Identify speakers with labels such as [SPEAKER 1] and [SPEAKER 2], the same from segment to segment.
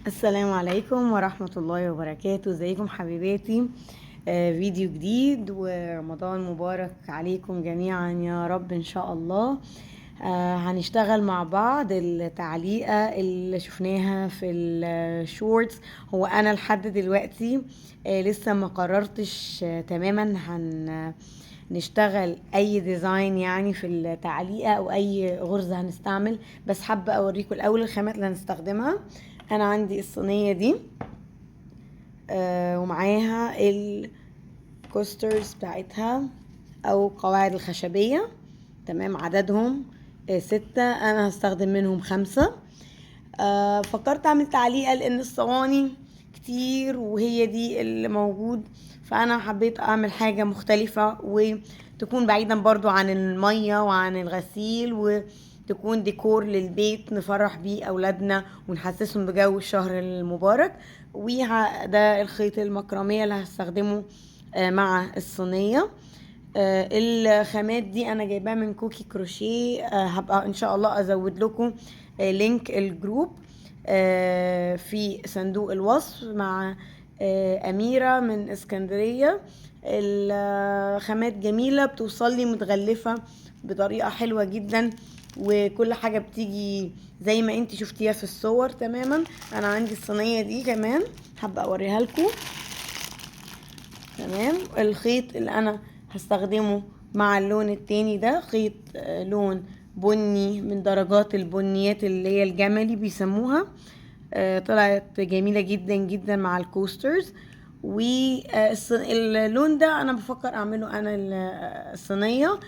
[SPEAKER 1] السلام عليكم ورحمة الله وبركاته. ازيكم حبيباتي؟ فيديو جديد ورمضان مبارك عليكم جميعا يا رب ان شاء الله. هنشتغل مع بعض التعليقة اللي شفناها في الشورتس. هو انا لحد دلوقتي لسه ما قررتش تماما نشتغل اي ديزاين يعني في التعليقة او اي غرزة هنستعمل، بس حابة اوريكم الاول الخامات اللي هنستخدمها. انا عندي الصينية دي ومعاها الكوسترز بتاعتها او قواعد الخشبية. تمام، عددهم 6، انا هستخدم منهم 5. فكرت اعمل تعليقة لان الصواني كتير وهي دي اللي موجود، فانا حبيت اعمل حاجة مختلفة وتكون بعيدا برضو عن المية وعن الغسيل، وتكون ديكور للبيت نفرح بيه اولادنا ونحسسهم بجو الشهر المبارك. وده الخيط المكرمية اللي هستخدمه مع الصينية. الخامات دي انا جايباها من كوكي كروشيه. هبقى ان شاء الله ازود لكم لينك الجروب في صندوق الوصف مع أميرة من اسكندرية. الخامات جميلة، بتوصل لي متغلفة بطريقة حلوة جدا، وكل حاجة بتيجي زي ما انتي شفتيها في الصور تماما. انا عندي الصينية دي كمان هبقى اوريها لكم. تمام، الخيط اللي انا هستخدمه مع اللون التاني ده خيط لون بني من درجات البنيات اللي هي الجملي بيسموها. طلعت جميلة جدا جدا مع الكوسترز. واللون ده انا بفكر اعمله انا الصينية،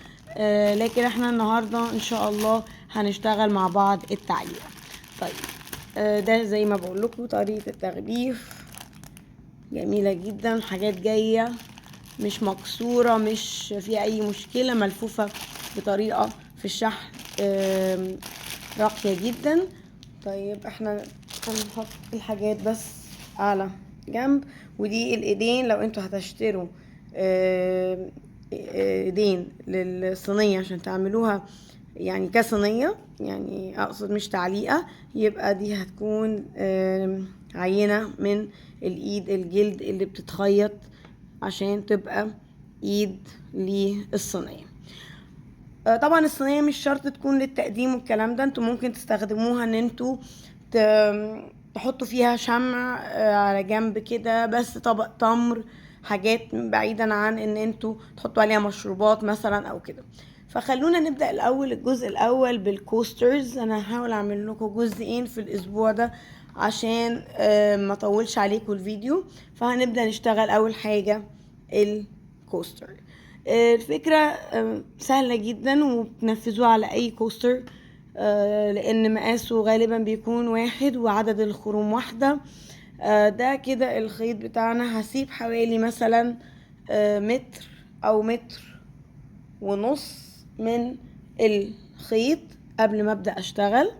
[SPEAKER 1] لكن احنا النهاردة ان شاء الله هنشتغل مع بعض التعليق. طيب، ده زي ما بقول لكم طريقة التغليف جميلة جدا، حاجات جاية مش مكسورة، مش فيها اي مشكلة، ملفوفة بطريقة في الشحن راقية جدا. طيب احنا هنحط الحاجات بس على جنب. ودي الايدين لو انتوا هتشتروا ايدين للصينية عشان تعملوها يعني كصينية، يعني اقصد مش تعليقة، يبقى دي هتكون عينة من الايد الجلد اللي بتتخيط عشان تبقى ايد للصينية. طبعا الصينية مش شرط تكون للتقديم والكلام ده، انتوا ممكن تستخدموها ان انتوا تحطوا فيها شمع على جنب كده، بس طبق تمر، حاجات بعيدا عن ان انتوا تحطوا عليها مشروبات مثلا او كده. فخلونا نبدأ الاول الجزء الاول بالكوسترز. انا هحاول اعمل لكم جزئين في الاسبوع ده عشان ما اطولش عليكم الفيديو. فهنبدأ نشتغل اول حاجة الكوستر. الفكرة سهلة جدا وبتنفذوها على اي كوستر، لان مقاسه غالبا بيكون 1 وعدد الخروم 1. ده كده الخيط بتاعنا. هسيب حوالي مثلا متر او متر ونص من الخيط قبل ما ابدأ اشتغل،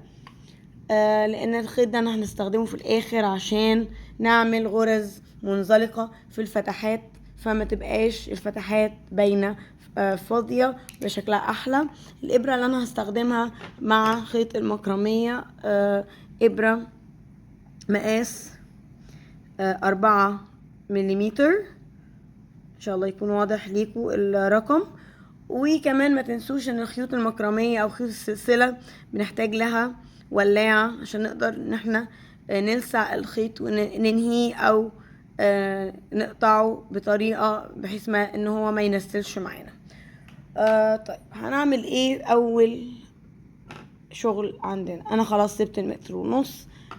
[SPEAKER 1] لان الخيط ده انا هنستخدمه في الاخر عشان نعمل غرز منزلقة في الفتحات، فما تبقاش الفتحات باينة فاضية بشكلها احلى. الابرة اللي انا هستخدمها مع خيط المكرمية ابرة مقاس 4 مليمتر. ان شاء الله يكون واضح ليكم الرقم. وكمان ما تنسوش ان الخيوط المكرمية او خيوط السلسلة بنحتاج لها ولاعة عشان نقدر ان احنا نلسع الخيط وننهيه او نقطعه بطريقة بحيث ما ان هو ما ينسلش معانا. طيب هنعمل ايه اول شغل عندنا؟ انا خلاص سبت 1.5 متر.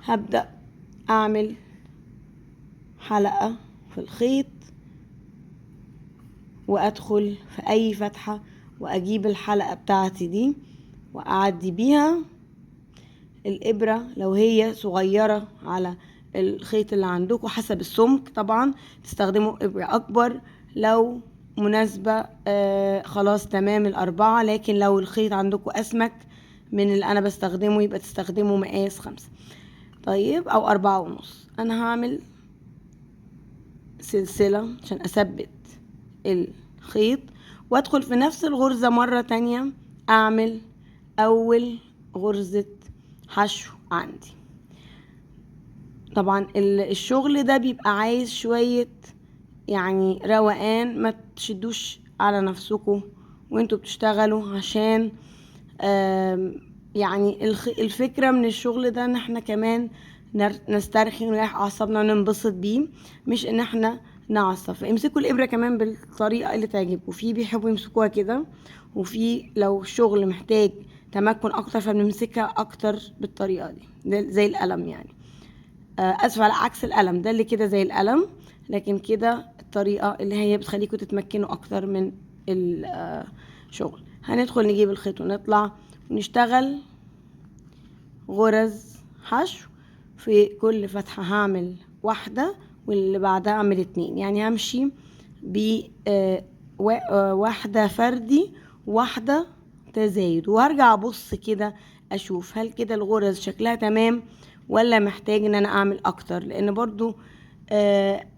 [SPEAKER 1] هبدأ اعمل حلقة في الخيط وادخل في اي فتحة واجيب الحلقة بتاعتي دي واعدي بيها الابرة. لو هي صغيرة على الخيط اللي عندكم حسب السمك طبعا تستخدموا ابرة اكبر، لو مناسبة خلاص تمام 4. لكن لو الخيط عندكم اسمك من اللي انا بستخدمه يبقى تستخدموا مقاس 5. طيب او 4.5. انا هعمل سلسلة عشان اثبت الخيط وادخل في نفس الغرزة مرة تانية اعمل اول غرزة حشو عندي. طبعا الشغل ده بيبقى عايز شوية يعني روقان، ما تشدوش على نفسكم وانتوا بتشتغلوا، عشان يعني الفكرة من الشغل ده ان احنا كمان نسترخي ونريح اعصابنا وننبسط بيه، مش ان احنا نعصب. فامسكوا الابرة كمان بالطريقة اللي تعجبكم. في بيحبوا يمسكوها كده، وفي لو الشغل محتاج تمكن اكتر فبنمسكها اكتر بالطريقة دي زي القلم يعني. اسف، على عكس القلم ده اللي كده زي القلم، لكن كده الطريقة اللي هي بتخليكم تتمكنوا اكتر من الشغل. هندخل نجيب الخيط ونطلع ونشتغل غرز حشو. في كل فتحة هعمل واحدة، واللي بعدها اعمل 2. يعني همشي ب واحدة فردي، واحدة تزايد، وهرجع ابص كده اشوف هل كده الغرز شكلها تمام ولا محتاج ان انا اعمل اكتر، لان برضو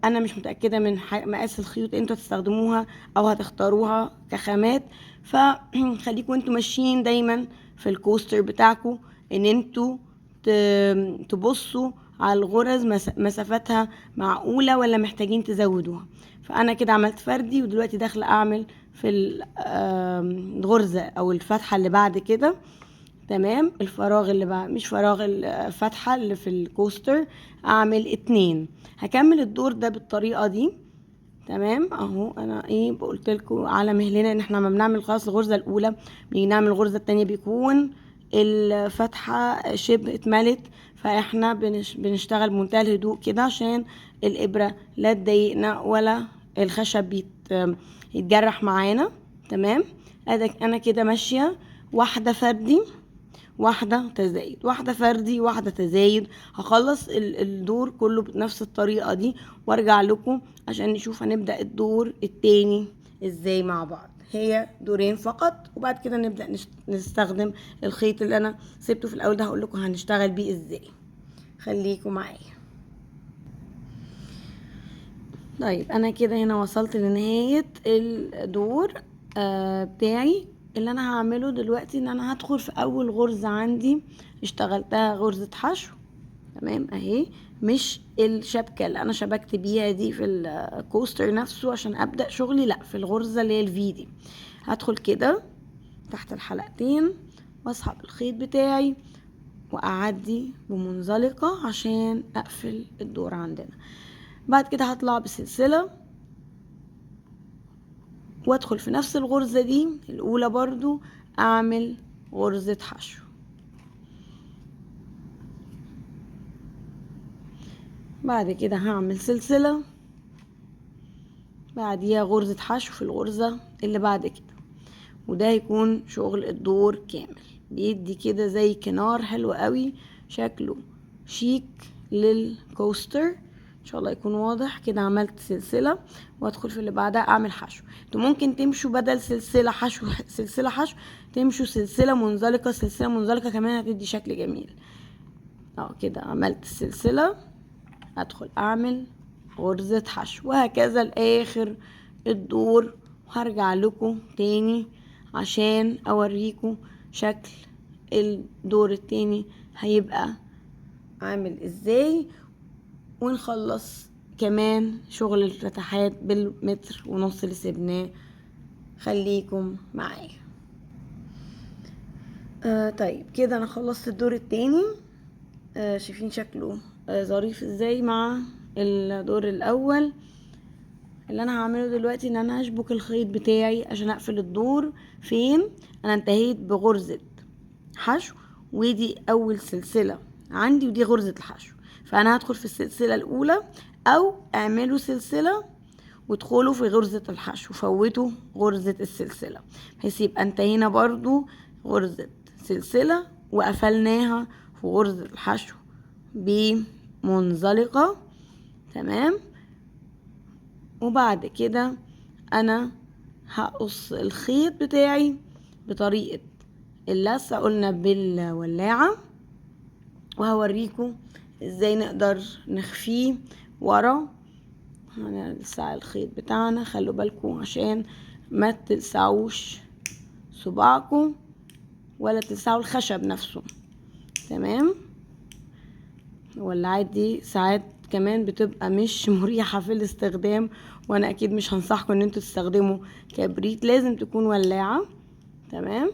[SPEAKER 1] انا مش متأكدة من مقاس الخيوط انتوا هتستخدموها او هتختاروها كخامات. فخليكم انتوا ماشيين دايما في الكوستر بتاعكم ان انتوا تبصوا على الغرز مسافتها معقولة ولا محتاجين تزودوها. فانا كده عملت فردي، ودلوقتي داخلة اعمل في الغرزة او الفتحة اللي بعد كده. تمام، الفراغ اللي بقى مش فراغ، الفتحة اللي في الكوستر اعمل 2. هكمل الدور ده بالطريقة دي. تمام اهو، انا قلت لكم على مهلنا ان احنا لما بنعمل خلاص الغرزة الاولى بنيجي نعمل الغرزة التانية بيكون الفتحة شبه اتملت، فاحنا بنشتغل بمنتهى الهدوء كده عشان الابرة لا تضايقنا ولا الخشب يتجرح معانا. تمام، انا كده ماشية واحدة فردي، واحدة تزايد، واحدة فردي، واحدة تزايد. هخلص الدور كله بنفس الطريقة دي وارجع لكم عشان نشوف هنبدأ الدور التاني ازاي مع بعض. هي دورين فقط، وبعد كده نبدأ نستخدم الخيط اللي انا سبته في الاول ده، هقول لكم هنشتغل بيه ازاي. خليكم معايا. طيب انا كده هنا وصلت لنهاية الدور بتاعي. اللي انا هعمله دلوقتي ان انا هدخل في اول غرزة عندي اشتغلتها غرزة حشو. تمام اهي، مش الشبكة اللي انا شبكت بيها دي في الكوستر نفسه عشان ابدأ شغلي، لا، في الغرزة اللي هي الفي دي. هدخل كده تحت الحلقتين واسحب الخيط بتاعي واعدي بمنزلقة عشان اقفل الدور عندنا. بعد كده هطلع بسلسلة وادخل في نفس الغرزة دي الاولى برضو اعمل غرزة حشو. بعد كده هعمل سلسلة، بعديها غرزة حشو في الغرزة اللي بعد كده، وده هيكون شغل الدور كامل. بيدي كده زي كنار حلو قوي، شكله شيك للكوستر. ان شاء الله يكون واضح كده. عملت سلسلة وادخل في اللي بعدها اعمل حشو. انتوا ممكن تمشوا بدل سلسلة حشو سلسلة حشو تمشوا سلسلة منزلقة سلسلة منزلقة كمان، هتدي شكل جميل. كده عملت السلسلة، ادخل اعمل غرزة حشو، وهكذا لاخر الدور. وهرجع لكم تاني عشان اوريكم شكل الدور التاني هيبقى عامل ازاي، ونخلص كمان شغل الفتحات بالمتر ونص اللي سيبناه. خليكم معايا. طيب كده انا خلصت الدور التاني. شايفين شكله ظريف ازاي مع الدور الاول. اللي انا هعمله دلوقتي ان انا هشبك الخيط بتاعي عشان اقفل الدور. فين؟ انا انتهيت بغرزة حشو، ودي اول سلسلة عندي ودي غرزة الحشو، فانا هدخل في السلسلة الاولى، او اعملوا سلسلة وادخلوا في غرزة الحشو، فوتوا غرزة السلسلة، بحيث يبقى انتهينا برضو غرزة سلسلة وقفلناها في غرزة الحشو بمنزلقة. تمام، وبعد كده انا هقص الخيط بتاعي بطريقة اللثة، قلنا بالولاعة، وهوريكم ازاي نقدر نخفيه ورا. هنلسع الخيط بتاعنا، خلوا بالكم عشان ما تلسعوش صباعكم ولا تلسعوا الخشب نفسه. تمام الولاعات دي ساعات كمان بتبقى مش مريحة في الاستخدام، وانا اكيد مش هنصحكم ان انتوا تستخدموا كبريت، لازم تكون ولاعة. تمام،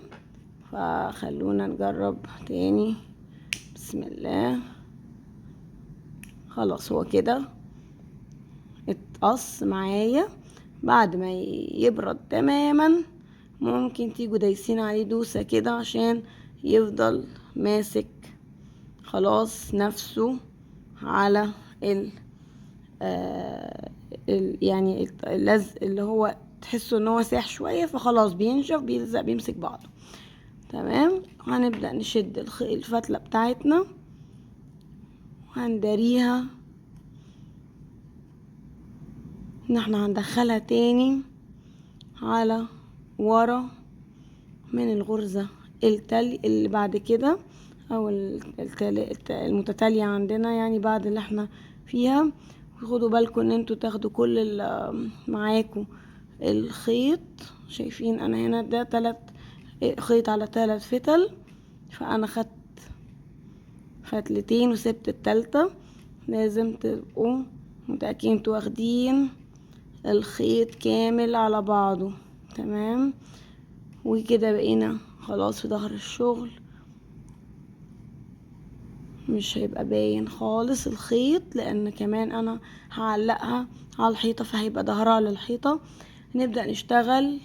[SPEAKER 1] فخلونا نجرب تاني. بسم الله. خلاص هو كده اتقص معايا. بعد ما يبرد تماما ممكن تيجوا دايسين عليه دوسة كده عشان يفضل ماسك خلاص نفسه على يعني اللزق اللي هو تحسوا ان هو ساح شوية، فخلاص بينشف بيلزق بيمسك بعضه. تمام، هنبدأ نشد الفتلة بتاعتنا وهنداريها ان احنا هندخلها تاني على ورا من الغرزة اللي بعد كده، او المتتالية عندنا، يعني بعد اللي احنا فيها. خدوا بالكم ان انتوا تاخدوا كل معاكم الخيط. شايفين انا هنا ده خيط على 3 فتل، فانا خدت فتلتين وسبت التالتة. لازم تبقوا متأكدين انتوا واخدين الخيط كامل على بعضه. تمام، وكده بقينا خلاص في ظهر الشغل، مش هيبقى باين خالص الخيط، لان كمان انا هعلقها على الحيطة فهيبقى ظهرها للحيطة. نبدأ نشتغل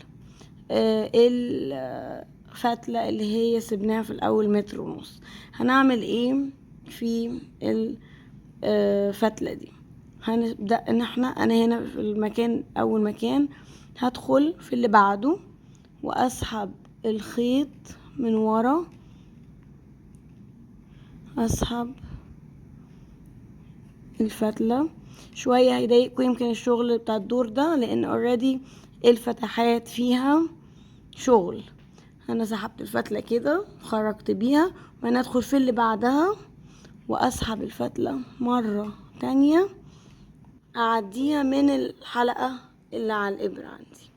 [SPEAKER 1] الفتلة اللي هي سبناها في الاول 1.5 متر. هنعمل ايه في الفتلة دي؟ هنبدأ ان انا هنا في المكان، اول مكان هدخل في اللي بعده واسحب الخيط من ورا، اسحب الفتلة شوية. هيضايقكم يمكن الشغل بتاع الدور ده لان اوريدي الفتحات فيها شغل. انا سحبت الفتلة كده خرجت بيها، وانا ادخل في اللي بعدها واسحب الفتلة مرة تانية، اعديها من الحلقة اللي على الابرة عندي.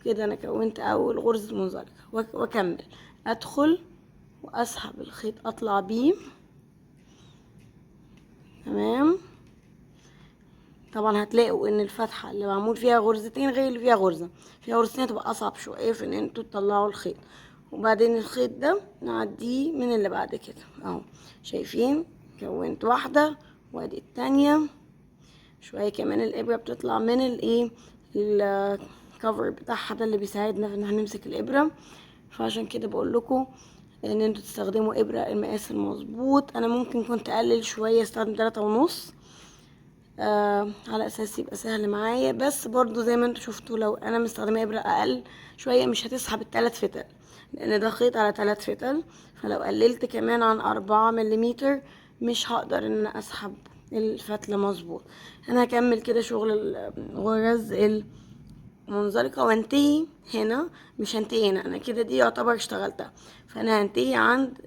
[SPEAKER 1] كده انا كونت اول غرزة منزلقة، واكمل ادخل واسحب الخيط اطلع بيه. تمام، طبعا هتلاقوا ان الفتحة اللي معمول فيها غرزتين غير اللي فيها غرزة. فيها غرزتين هتبقى اصعب شوية في ان انتوا تطلعوا الخيط، وبعدين الخيط ده نعديه من اللي بعد كده اهو. شايفين كونت واحدة وادي التانية. شوية كمان الابرة بتطلع من الكفر بتاعها ده اللي بيساعدنا في ان احنا نمسك الابرة. فعشان كده بقول لكم ان انتوا تستخدموا ابرة المقاس المظبوط. انا ممكن كنت اقلل شوية استخدم 3.5 على اساس يبقى سهل معايا، بس برضو زي ما انتوا شفتوا لو انا مستخدمه ابره اقل شويه مش هتسحب ال3 فتل، لان ده خيط على 3 فتل. فلو قللت كمان عن 4 مليمتر مش هقدر ان انا اسحب الفتله مظبوط. انا هكمل كده شغل الغرز المنزلقه وانتهي هنا. مش هنتهي هنا، انا كده دي يعتبر اشتغلتها، فانا هنتهي عند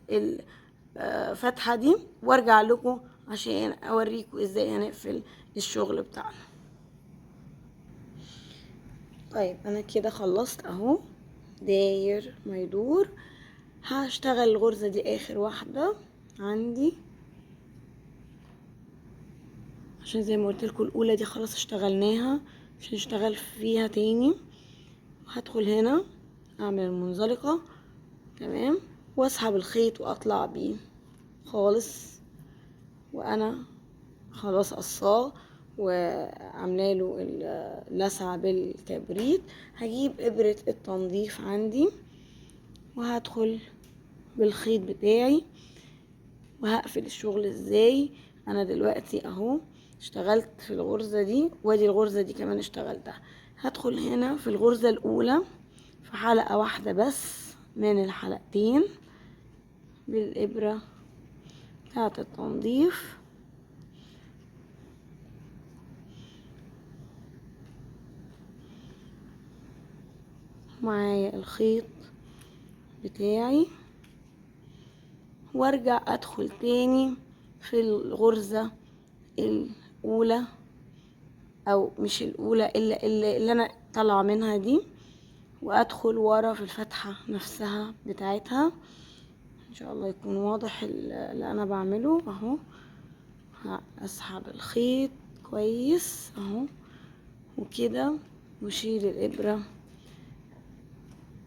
[SPEAKER 1] الفتحه دي وارجع لكم عشان اوريكم ازاي هنقفل الشغل بتاعنا. طيب انا كده خلصت اهو، داير ما يدور. هشتغل الغرزة دي اخر واحدة عندي، عشان زي ما قلت لكم الاولى دي خلاص اشتغلناها مش هنشتغل فيها تاني. هدخل هنا اعمل المنزلقة. تمام، واسحب الخيط واطلع بيه خالص، وانا خلاص قصاه وعاملاله اللسعة بالكبريت. هجيب ابرة التنظيف عندي وهدخل بالخيط بتاعي وهقفل الشغل ازاي. انا دلوقتي اهو اشتغلت في الغرزة دي، وادي الغرزة دي كمان اشتغلتها. هدخل هنا في الغرزة الاولى في حلقة واحدة بس من الحلقتين بالابرة بتاعة التنظيف. معايا الخيط بتاعي وارجع ادخل تاني في الغرزة الاولى، او مش الاولى الا اللي انا طالعه منها دي، وادخل ورا في الفتحة نفسها بتاعتها. ان شاء الله يكون واضح اللي انا بعمله اهو. اسحب الخيط كويس اهو وكده، وشيل الابرة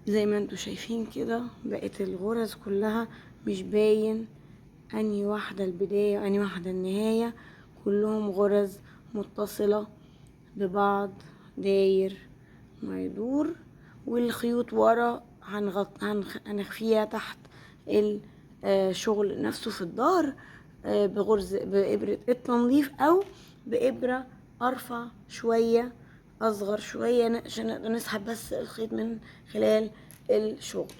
[SPEAKER 1] زي ما انتوا شايفين كده. بقت الغرز كلها مش باين انهي واحدة البداية وانهي واحدة النهاية، كلهم غرز متصلة ببعض، داير ما يدور. والخيوط ورا هنخفيها تحت الشغل نفسه في الظهر بغرز بإبرة التنظيف أو بإبرة أرفع شوية، أصغر شوية، عشان نقدر نسحب بس الخيط من خلال الشغل.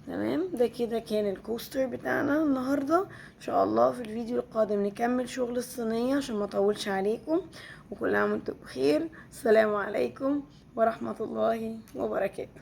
[SPEAKER 1] تمام، ده كده كان الكوستر بتاعنا النهاردة. ان شاء الله في الفيديو القادم نكمل شغل الصينية عشان ما اطولش عليكم، وكل عام وانتم بخير. السلام عليكم ورحمة الله وبركاته.